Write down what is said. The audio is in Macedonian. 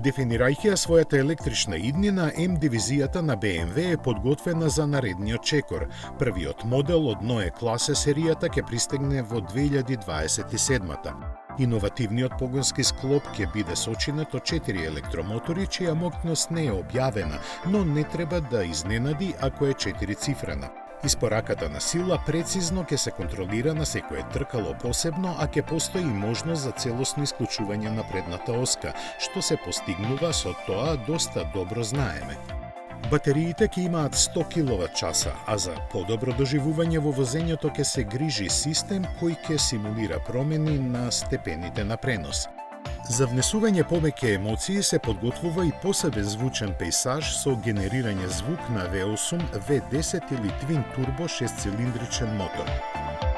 Дефинирајќи ја својата електрична иднина, М-дивизијата на BMW е подготвена за наредниот чекор. Првиот модел од Neue Klasse серијата ќе пристигне во 2027-та. Иновативниот погонски склоп ќе биде сочинет од 4 електромотори, чија моќност не е објавена, но не треба да изненади ако е 4-цифрена. Испораката на сила прецизно ќе се контролира на секое тркало посебно, а ќе постои и можност за целосно исклучување на предната оска, што се постигнува со тоа доста добро знаеме. Батериите ќе имаат 100 киловат-часа, а за подобро доживување во возењето ќе се грижи систем кој ќе симулира промени на степените на пренос. За внесување повеќе емоции се подготвува и посебен звучен пејсаж со генерирање звук на V8, V10 или Twin Turbo 6-цилиндричен мотор.